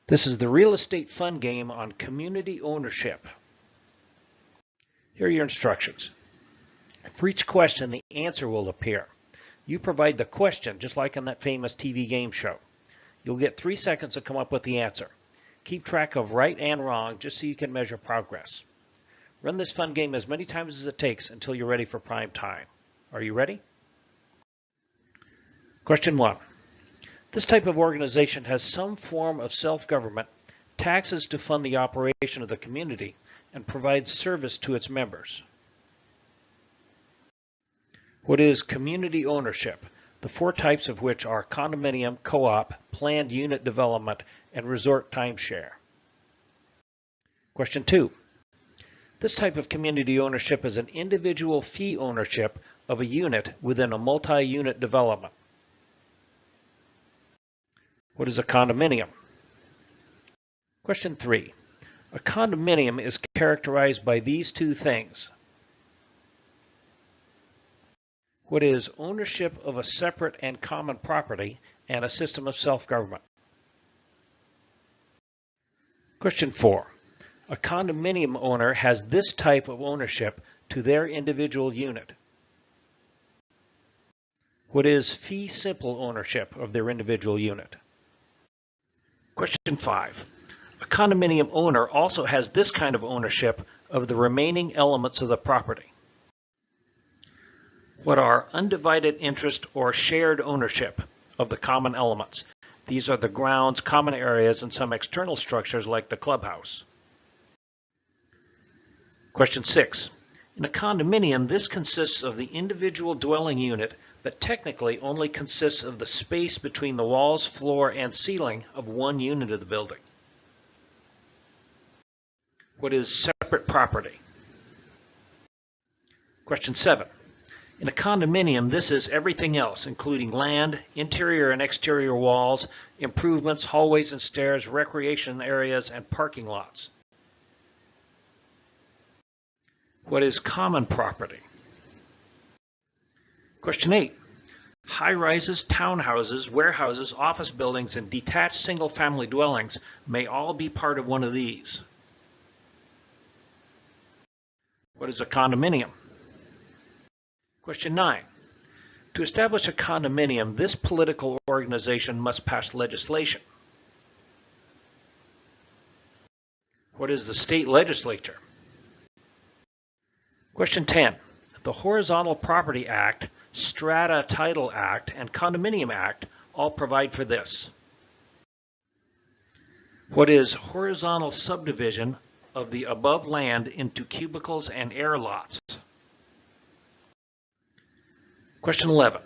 This is the real estate fun game on community ownership. Here are your instructions. For each question, the answer will appear. You provide the question, just like on that famous TV game show. You'll get 3 seconds to come up with the answer. Keep track of right and wrong just so you can measure progress. Run this fun game as many times as it takes until you're ready for prime time. Are you ready? Question 1. This type of organization has some form of self-government, taxes to fund the operation of the community, and provides service to its members. What is community ownership? The 4 types of which are condominium, co-op, planned unit development, and resort timeshare. Question 2. This type of community ownership is an individual fee ownership of a unit within a multi-unit development. What is a condominium? Question 3. A condominium is characterized by these 2 things. What is ownership of a separate and common property and a system of self-government? Question 4. A condominium owner has this type of ownership to their individual unit. What is fee simple ownership of their individual unit? Question 5. A condominium owner also has this kind of ownership of the remaining elements of the property. What are undivided interest or shared ownership of the common elements? These are the grounds, common areas, and some external structures like the clubhouse. Question 6. In a condominium, this consists of the individual dwelling unit, but technically only consists of the space between the walls, floor, and ceiling of one unit of the building. What is separate property? Question 7. In a condominium, this is everything else, including land, interior and exterior walls, improvements, hallways and stairs, recreation areas, and parking lots. What is common property? Question 8. High-rises, townhouses, warehouses, office buildings, and detached single-family dwellings may all be part of one of these. What is a condominium? Question 9. To establish a condominium, this political organization must pass legislation. What is the state legislature? Question 10. The Horizontal Property Act, Strata Title Act, and Condominium Act all provide for this. What is horizontal subdivision of the above land into cubicles and air lots? Question 11.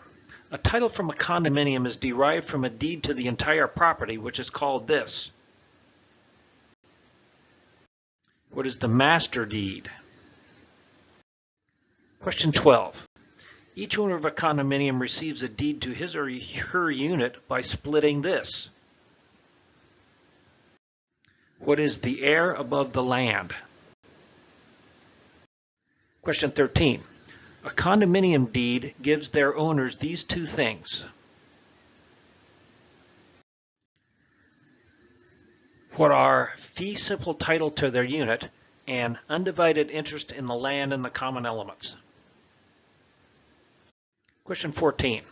A title from a condominium is derived from a deed to the entire property, which is called this. What is the master deed? Question 12. Each owner of a condominium receives a deed to his or her unit by splitting this. What is the air above the land? Question 13. A condominium deed gives their owners these 2 things. What are fee simple title to their unit and undivided interest in the land and the common elements? Question 14.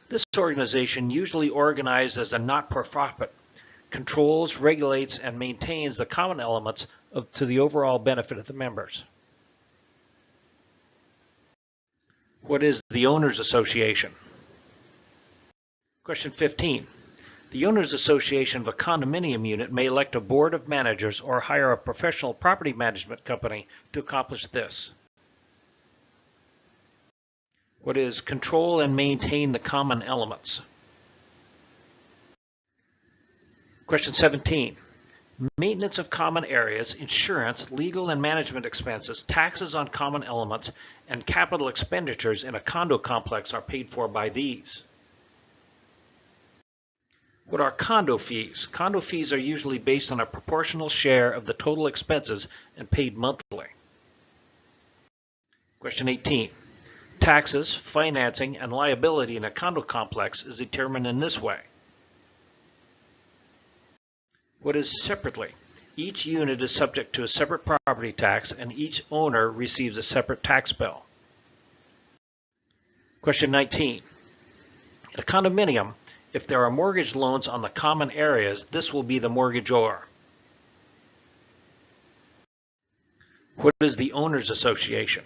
This organization, usually organized as a not-for-profit, controls, regulates, and maintains the common elements to the overall benefit of the members. What is the Owners Association? Question 15. The Owners Association of a condominium unit may elect a board of managers or hire a professional property management company to accomplish this. What is control and maintain the common elements? Question 17. Maintenance of common areas, insurance, legal and management expenses, taxes on common elements, and capital expenditures in a condo complex are paid for by these. What are condo fees? Condo fees are usually based on a proportional share of the total expenses and paid monthly. Question 18. Taxes, financing, and liability in a condo complex is determined in this way. What is separately? Each unit is subject to a separate property tax and each owner receives a separate tax bill. Question 19. In a condominium, if there are mortgage loans on the common areas, this will be the mortgagor. What is the owners association?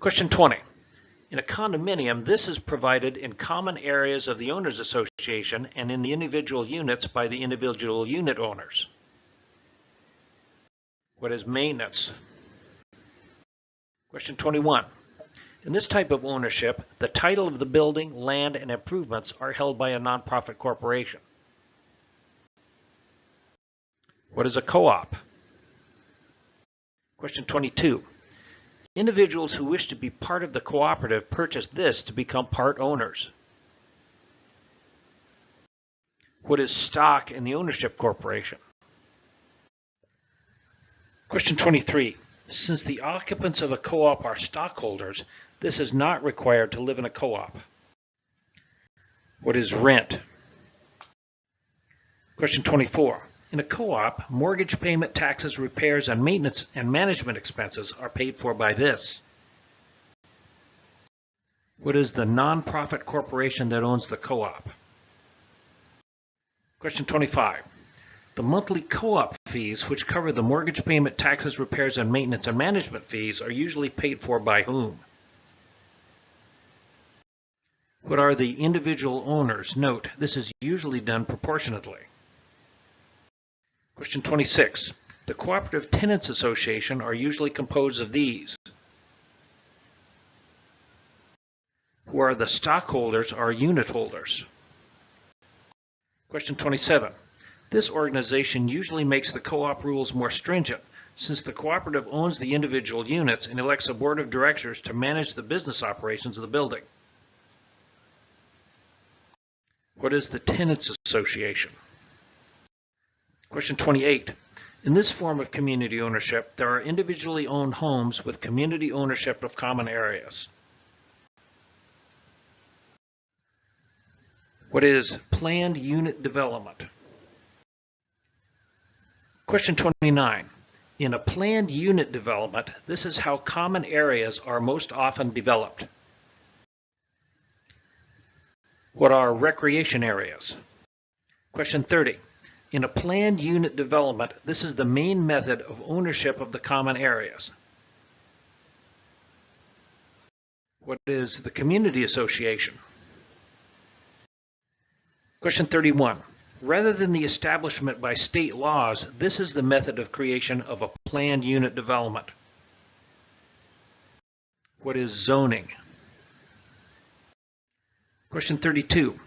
Question 20. In a condominium, this is provided in common areas of the owners association and in the individual units by the individual unit owners. What is maintenance? Question 21. In this type of ownership, the title of the building, land, and improvements are held by a nonprofit corporation. What is a co-op? Question 22. Individuals who wish to be part of the cooperative purchase this to become part owners. What is stock in the ownership corporation? Question 23. Since the occupants of a co-op are stockholders, this is not required to live in a co-op. What is rent? Question 24. In a co-op, mortgage payment, taxes, repairs, and maintenance and management expenses are paid for by this. What is the nonprofit corporation that owns the co-op? Question 25. The monthly co-op fees, which cover the mortgage payment, taxes, repairs, and maintenance and management fees, are usually paid for by whom? What are the individual owners? Note, this is usually done proportionately. Question 26. The Cooperative Tenants Association are usually composed of these. Who are the stockholders or unit holders? Question 27. This organization usually makes the co-op rules more stringent, since the cooperative owns the individual units and elects a board of directors to manage the business operations of the building. What is the Tenants Association? Question 28. In this form of community ownership, there are individually owned homes with community ownership of common areas. What is planned unit development? Question 29. In a planned unit development, this is how common areas are most often developed. What are recreation areas? Question 30. In a planned unit development, this is the main method of ownership of the common areas. What is the community association? Question 31. Rather than the establishment by state laws, this is the method of creation of a planned unit development. What is zoning? Question 32.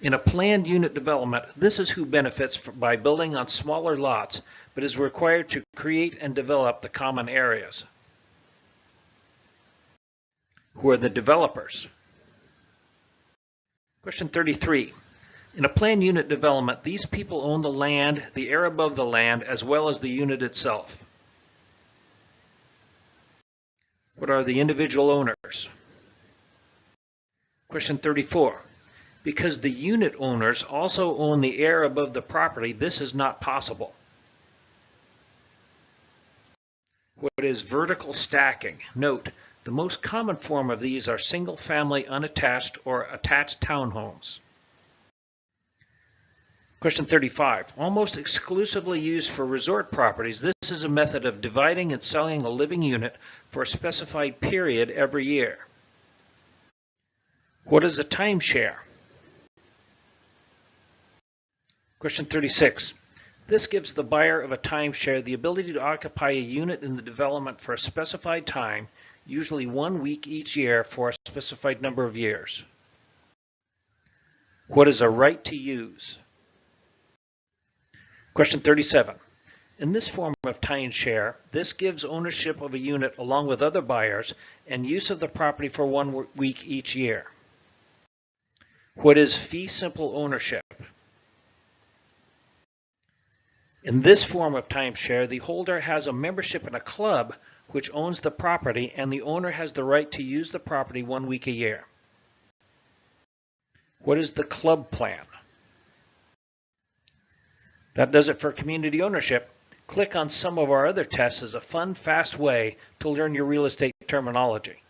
In a planned unit development, this is who benefits by building on smaller lots, but is required to create and develop the common areas. Who are the developers? Question 33. In a planned unit development, these people own the land, the air above the land, as well as the unit itself. What are the individual owners? Question 34. Because the unit owners also own the air above the property, this is not possible. What is vertical stacking? Note, the most common form of these are single-family unattached or attached townhomes. Question 35. Almost exclusively used for resort properties, this is a method of dividing and selling a living unit for a specified period every year. What is a timeshare? Question 36. This gives the buyer of a timeshare the ability to occupy a unit in the development for a specified time, usually 1 week each year for a specified number of years. What is a right to use? Question 37. In this form of timeshare, this gives ownership of a unit along with other buyers and use of the property for 1 week each year. What is fee simple ownership? In this form of timeshare, the holder has a membership in a club which owns the property, and the owner has the right to use the property 1 week a year. What is the club plan? That does it for community ownership. Click on some of our other tests as a fun, fast way to learn your real estate terminology.